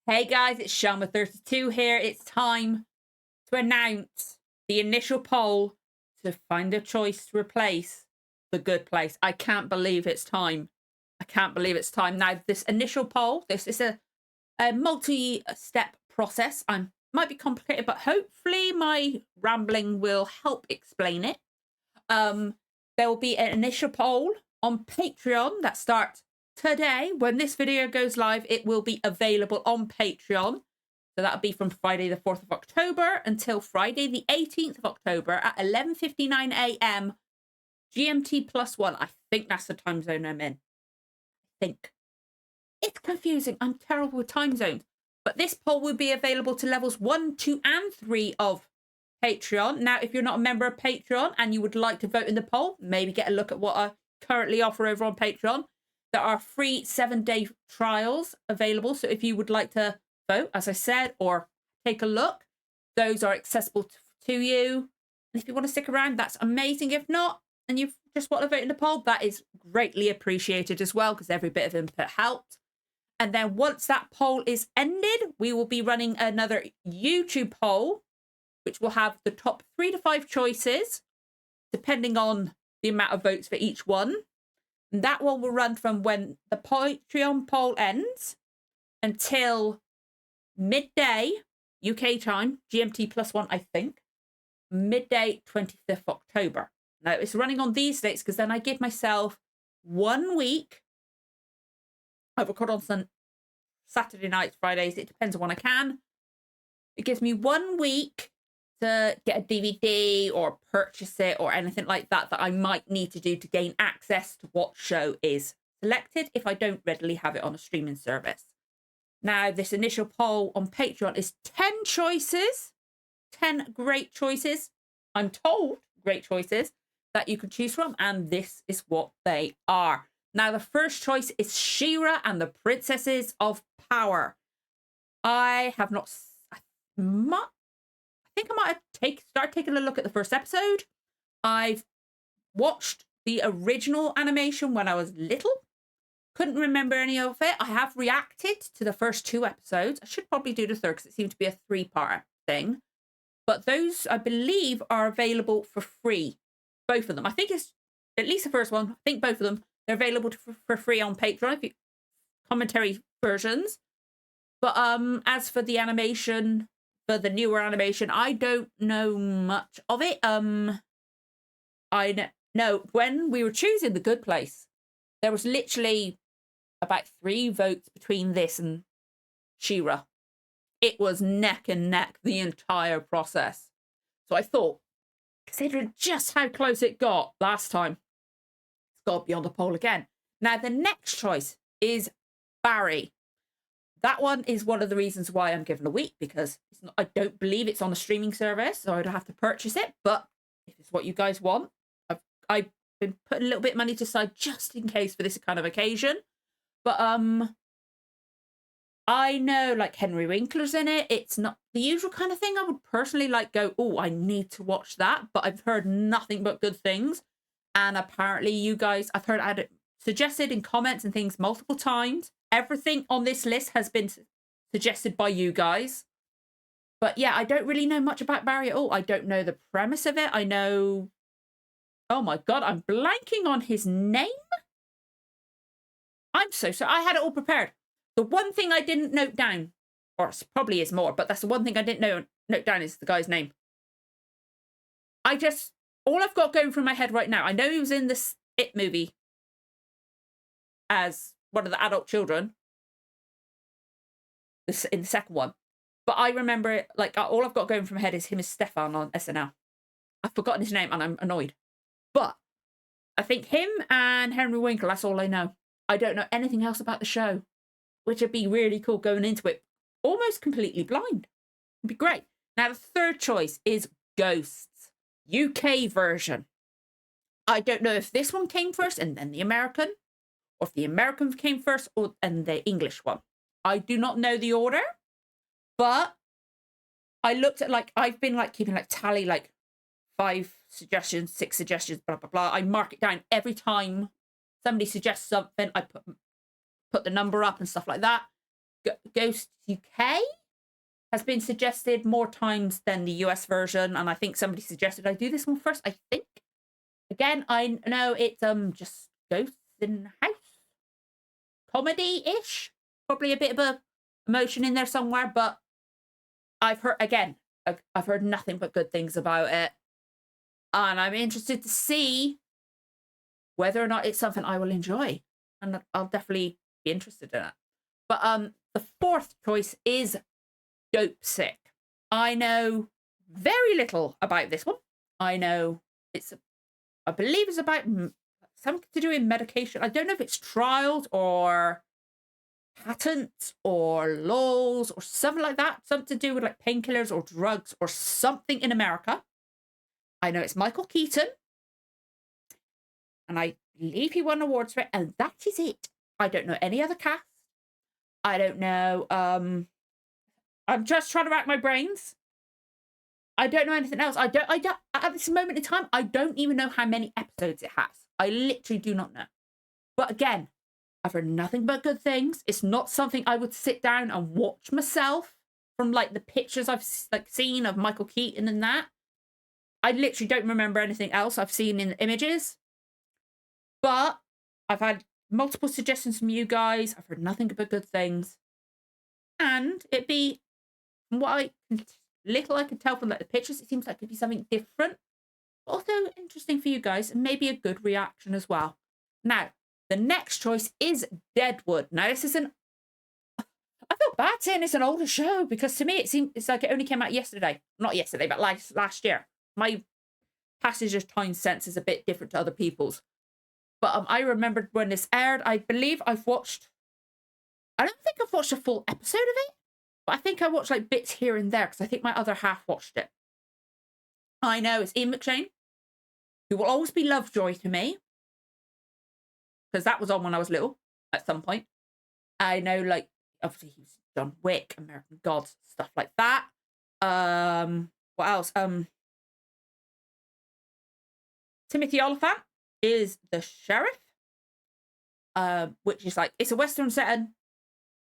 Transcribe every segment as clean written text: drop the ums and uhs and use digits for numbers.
Hey guys, it's Shelma32 here. It's time to announce the initial poll to find a choice to replace The Good Place. I can't believe it's time. I can't believe it's time. Now, this initial poll, this is a multi-step process. I might be complicated, but hopefully my rambling will help explain it. There will be an initial poll on Patreon that starts today. When this video goes live, it will be available on Patreon. So that'll be from Friday the 4th of October until Friday the 18th of October at 11:59 a.m. GMT +1. I think that's the time zone I'm in. I think. It's confusing. I'm terrible with time zones. But this poll will be available to levels 1, 2, and 3 of Patreon. Now, if you're not a member of Patreon and you would like to vote in the poll, maybe get a look at what I currently offer over on Patreon. There are free 7-day trials available. So if you would like to vote, as I said, or take a look, those are accessible to you. And if you want to stick around, that's amazing. If not, and you just want to vote in the poll, that is greatly appreciated as well, because every bit of input helped. And then once that poll is ended, we will be running another YouTube poll, which will have the top 3 to 5 choices, depending on the amount of votes for each one. And that one will run from when the Patreon poll ends until midday UK time, GMT +1, I think, midday 25th October. Now, it's running on these dates because then I give myself 1 week. I record on Saturday nights, Fridays. It depends on when I can. It gives me 1 week to get a DVD or purchase it or anything like that I might need to do to gain access to what show is selected if I don't readily have it on a streaming service. Now, this initial poll on Patreon is 10 choices, 10 great choices. I'm told great choices that you can choose from, and this is what they are. Now, the first choice is She-Ra and the Princesses of Power. I have not... I think I might have start taking a look at the first episode. I've watched the original animation when I was little. Couldn't remember any of it. I have reacted to the first 2 episodes. I should probably do the third because it seemed to be a 3-part thing. But those, I believe, are available for free. Both of them. I think it's at least the first one. I think both of them. They're available for free on Patreon, commentary versions. But as for the animation, for the newer animation, I don't know much of it. I know when we were choosing The Good Place, there was literally about 3 votes between this and She-Ra. It was neck and neck the entire process. So I thought, considering just how close it got last time, it's got to be on the poll again. Now, the next choice is Barry. That one is one of the reasons why I'm given a week, because I don't believe it's on a streaming service, so I'd have to purchase it. But if it's what you guys want, I've been putting a little bit of money aside just in case for this kind of occasion. But I know, like, Henry Winkler's in it. It's not the usual kind of thing I would personally like go, oh, I need to watch that. But I've heard nothing but good things. And apparently you guys, I've heard I had it suggested in comments and things multiple times. Everything on this list has been suggested by you guys. But yeah, I don't really know much about Barry at all. I don't know the premise of it. I know... Oh my God, I'm blanking on his name. I'm so sorry. I had it all prepared. The one thing I didn't note down, or it probably is more, but that's the one thing I didn't note down is the guy's name. All I've got going through my head right now, I know he was in this It movie as one of the adult children in the second one. But I remember it, like, all I've got going from my head is him as Stefan on SNL. I've forgotten his name and I'm annoyed. But I think him and Henry Winkler, that's all I know. I don't know anything else about the show, which would be really cool going into it almost completely blind. It'd be great. Now, the third choice is Ghosts, UK version. I don't know if this one came first and then the American, or if the American came first and the English one. I do not know the order, but I looked at, like, I've been, like, keeping, like, tally, like, 5 suggestions, 6 suggestions, blah, blah, blah. I mark it down every time somebody suggests something. I put the number up and stuff like that. Ghost UK has been suggested more times than the US version, and I think somebody suggested I do this one first. I think. Again, I know it's just ghosts in the house, comedy-ish, probably a bit of a emotion in there somewhere, but I've heard nothing but good things about it, and I'm interested to see whether or not it's something I will enjoy, and I'll definitely be interested in it. But the fourth choice is Dopesick. I know very little about this one. I know I believe it's about something to do with medication. I don't know if it's trials or patents or laws or something like that. Something to do with like painkillers or drugs or something in America. I know it's Michael Keaton. And I believe he won awards for it. And that is it. I don't know any other cast. I don't know. I'm just trying to rack my brains. I don't know anything else. I don't, at this moment in time, I don't even know how many episodes it has. I literally do not know. But again, I've heard nothing but good things. It's not something I would sit down and watch myself from like the pictures I've like seen of Michael Keaton and that. I literally don't remember anything else I've seen in the images. But I've had multiple suggestions from you guys. I've heard nothing but good things. And it'd be, from what little I can tell from like the pictures, it seems like it could be something different, but also interesting for you guys, and maybe a good reaction as well. Now, the next choice is Deadwood. Now, this is I feel bad saying it's an older show, because to me it's like it only came out yesterday. Not yesterday, but last year. My passage of time sense is a bit different to other people's. But I remembered when this aired. I believe I don't think I've watched a full episode of it. But I think I watched like bits here and there, because I think my other half watched it. I know it's Ian McShane, who will always be Lovejoy to me, because that was on when I was little at some point. I know, like, obviously he was John Wick, American Gods, stuff like that. What else? Timothy Olyphant is the sheriff, which is like, it's a Western setting.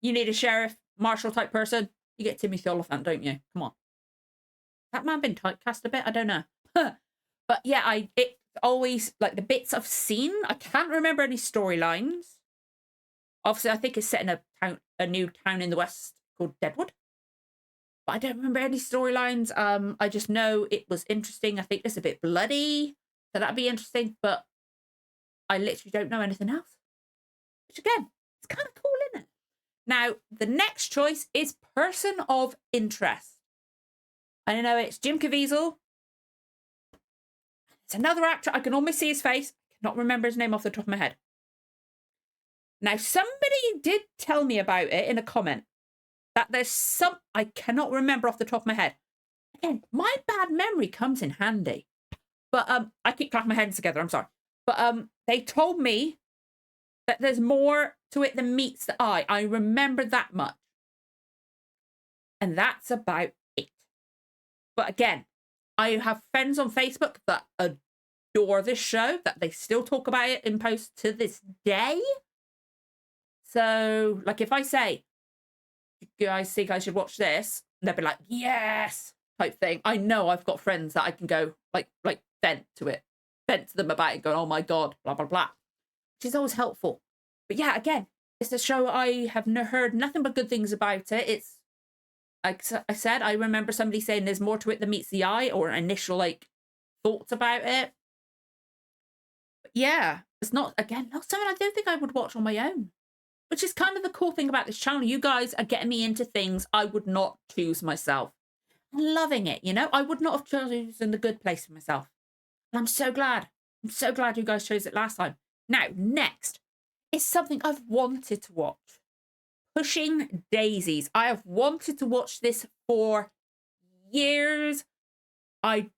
You need a sheriff, marshal type person. You get Timothy Olyphant, don't you? Come on. That man been typecast a bit? I don't know. But yeah, it's always like the bits I've seen. I can't remember any storylines. Obviously, I think it's set in a new town in the West called Deadwood. But I don't remember any storylines. I just know it was interesting. I think it's a bit bloody, so that'd be interesting. But I literally don't know anything else. Which again, it's kind of cool, isn't it? Now, the next choice is Person of Interest. I know it's Jim Caviezel. It's another actor. I can almost see his face. I cannot remember his name off the top of my head. Now, somebody did tell me about it in a comment, that there's I cannot remember off the top of my head. Again, my bad memory comes in handy. But I keep clapping my hands together, I'm sorry. But they told me that there's more to it than meets the eye. I remember that much. And that's about it. But again, I have friends on Facebook that adore this show, that they still talk about it in posts to this day. So, like, if I say, you guys think I should watch this? They'll be like, yes, type thing. I know I've got friends that I can go, like vent to them about it, going, oh my God, blah, blah, blah. Which is always helpful. But yeah, again, it's a show I have heard nothing but good things about it. It's, like I said, I remember somebody saying there's more to it than meets the eye, or initial, like, thoughts about it. But yeah, it's not something I don't think I would watch on my own. Which is kind of the cool thing about this channel. You guys are getting me into things I would not choose myself. I'm loving it, you know? I would not have chosen The Good Place for myself. And I'm so glad. I'm so glad you guys chose it last time. Now, next is something I've wanted to watch. Pushing Daisies. I have wanted to watch this for years. I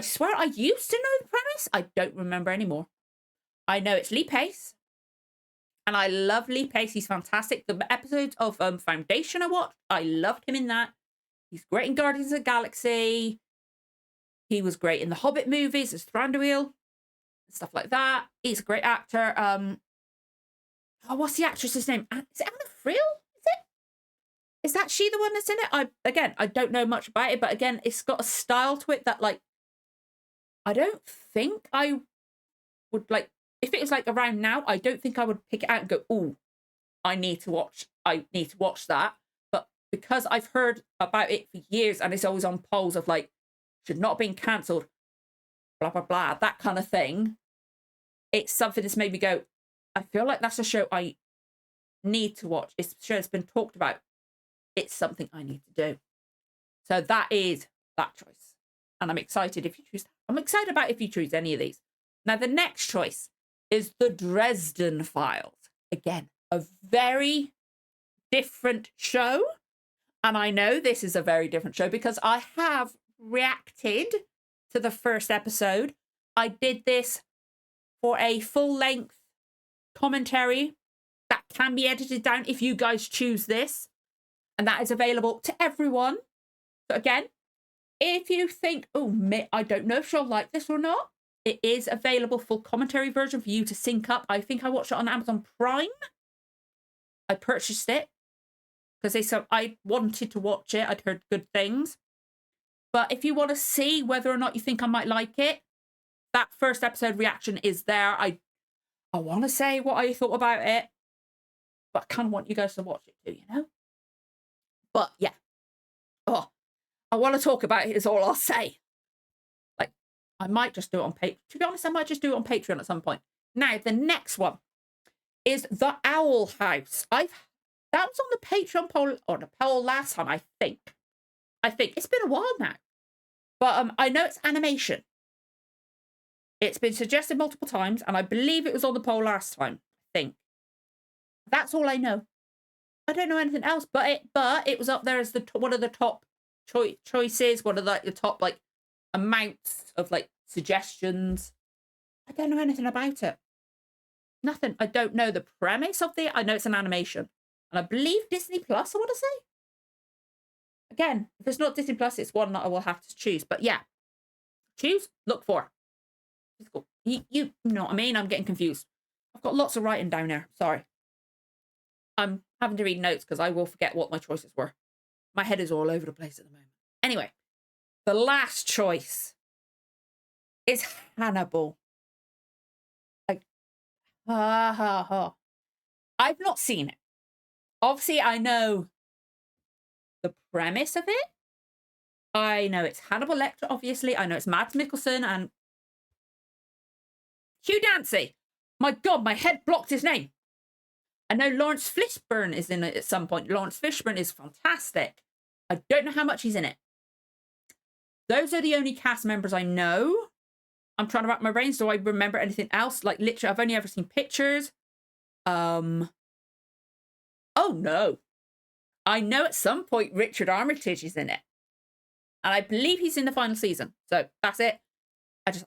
swear I used to know the premise. I don't remember anymore. I know it's Lee Pace. And I love Lee Pace. He's fantastic. The episodes of Foundation I watched, I loved him in that. He's great in Guardians of the Galaxy. He was great in the Hobbit movies as Thranduil and stuff like that. He's a great actor. What's the actress's name? Is it Anna Friel? Is that she the one that's in it? I don't know much about it, but again, it's got a style to it that like I don't think I would like if it was like around now, I don't think I would pick it out and go, "Oh, I need to watch that." But because I've heard about it for years and it's always on polls of like should not have been cancelled, blah blah blah, that kind of thing. It's something that's made me go, I feel like that's a show I need to watch. It's a show that's been talked about. It's something I need to do. So that is that choice. And I'm excited if you choose that. I'm excited about if you choose any of these. Now, the next choice is The Dresden Files. Again, a very different show. And I know this is a very different show because I have reacted to the first episode. I did this for a full-length commentary that can be edited down if you guys choose this. And that is available to everyone. So again, if you think, oh, I don't know if she'll like this or not, it is available full commentary version for you to sync up. I think I watched it on Amazon Prime. I purchased it because I wanted to watch it. I'd heard good things. But if you want to see whether or not you think I might like it, that first episode reaction is there. I want to say what I thought about it, but I kind of want you guys to watch it too, you know? But yeah. Oh, I want to talk about it is all I'll say. Like, I might just do it on Patreon. To be honest, I might just do it on Patreon at some point. Now, the next one is The Owl House. That was on the Patreon poll, or the poll last time, I think. It's been a while now. But I know it's animation. It's been suggested multiple times, and I believe it was on the poll last time, I think. That's all I know. I don't know anything else, but it was up there as one of the top choices, one of the top like amounts of like suggestions. I don't know anything about it. Nothing. I don't know the premise of it. I know it's an animation, and I believe Disney Plus. I want to say. Again, if it's not Disney Plus, it's one that I will have to choose. But yeah, choose. Look for. You know what I mean? I'm getting confused. I've got lots of writing down there. Sorry. I'm having to read notes because I will forget what my choices were. My head is all over the place at the moment. Anyway, the last choice is Hannibal. Like, I've not seen it. Obviously, I know the premise of it. I know it's Hannibal Lecter, obviously. I know it's Mads Mikkelsen and Hugh Dancy. My God, my head blocked his name. I know Lawrence Fishburne is in it at some point. Lawrence Fishburne is fantastic. I don't know how much he's in it. Those are the only cast members I know. I'm trying to wrap my brains. Do I remember anything else? Like, literally, I've only ever seen pictures. Oh, no. I know at some point Richard Armitage is in it. And I believe he's in the final season. So, that's it.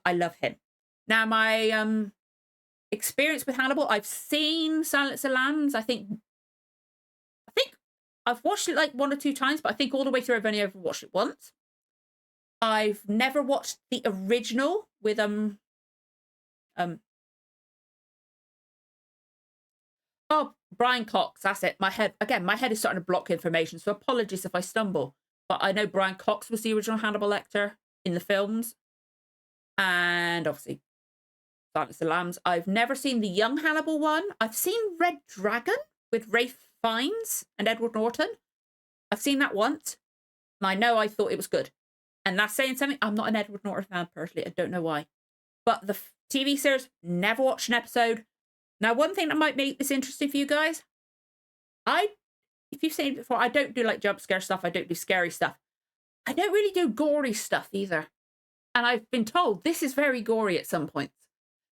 I love him. Now, my experience with Hannibal, I've seen Silence of the Lambs. I think I've watched it like 1 or 2 times, but I think all the way through I've only ever watched it once. I've never watched the original with Brian Cox. That's it. My head is starting to block information, so apologies if I stumble. But I know Brian Cox was the original Hannibal Lecter in the films, and obviously Silence of the Lambs. I've never seen the young Hannibal one. I've seen Red Dragon with Ralph Fiennes and Edward Norton. I've seen that once, and I know I thought it was good. And that's saying something. I'm not an Edward Norton fan personally. I don't know why. But the TV series, never watched an episode. Now, one thing that might make this interesting for you guys, if you've seen it before, I don't do like jump scare stuff. I don't do scary stuff. I don't really do gory stuff either. And I've been told this is very gory at some points.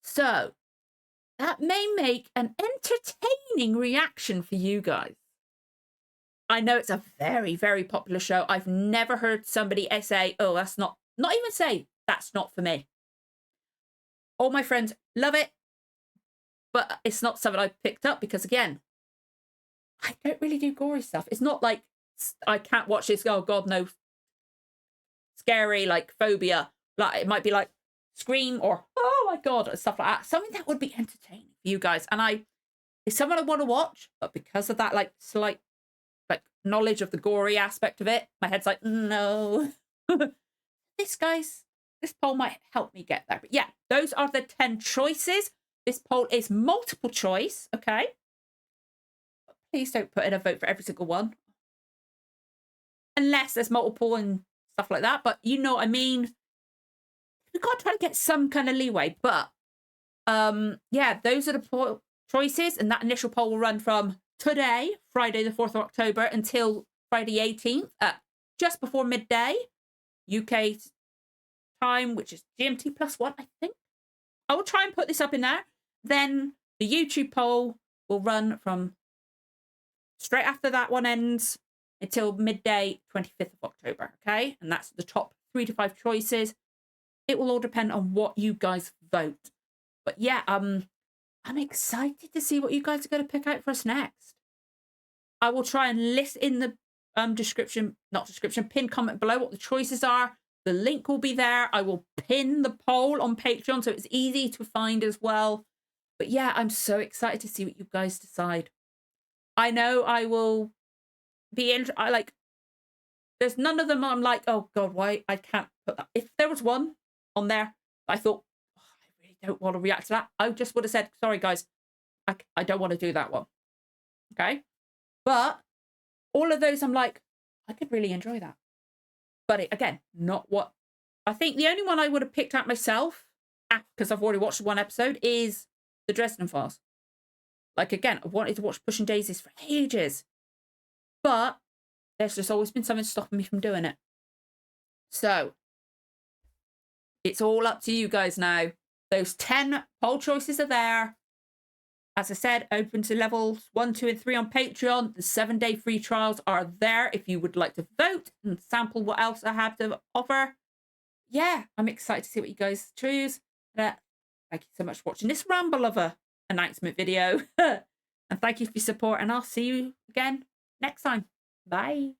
So that may make an entertaining reaction for you guys. I know it's a very, very popular show. I've never heard somebody say, oh, that's not even say, that's not for me. All my friends love it, but it's not something I picked up because, again, I don't really do gory stuff. It's not like I can't watch this, oh, God, no, scary, like phobia. Like, it might be like Scream or, oh, my God, and stuff like that. Something that would be entertaining for you guys. And it's someone I want to watch, but because of that, like, slight, like, knowledge of the gory aspect of it, my head's like, no. This poll might help me get there. But yeah, those are the 10 choices. This poll is multiple choice, okay? But please don't put in a vote for every single one. Unless there's multiple and stuff like that. But you know what I mean. We've got to try to get some kind of leeway. But yeah, those are the choices. And that initial poll will run from today, Friday the 4th of October, until Friday 18th at just before midday UK time, which is GMT +1, I think. I will try and put this up in there. Then the YouTube poll will run from straight after that one ends until midday 25th of October, okay? And that's the top 3 to 5 choices. It will all depend on what you guys vote. But yeah, I'm excited to see what you guys are going to pick out for us next. I will try and list in the pinned comment below what the choices are. The link will be there. I will pin the poll on Patreon so it's easy to find as well. But yeah, I'm so excited to see what you guys decide. I know I will be there's none of them I'm like, oh God, why I can't put that. If there was one on there, I thought, oh, I really don't want to react to that, I just would have said, sorry guys, I don't want to do that one. Okay? But all of those I'm like, I could really enjoy that. But again, not what I think. The only one I would have picked out myself, because I've already watched one episode, is the Dresden Files. Like, again, I wanted to watch Pushing Daisies for ages. But there's just always been something stopping me from doing it. So, it's all up to you guys now. Those 10 poll choices are there. As I said, open to levels 1, 2, and 3 on Patreon. The 7-day free trials are there if you would like to vote and sample what else I have to offer. Yeah, I'm excited to see what you guys choose. Thank you so much for watching this ramble of a announcement video. And thank you for your support, and I'll see you again next time. Bye.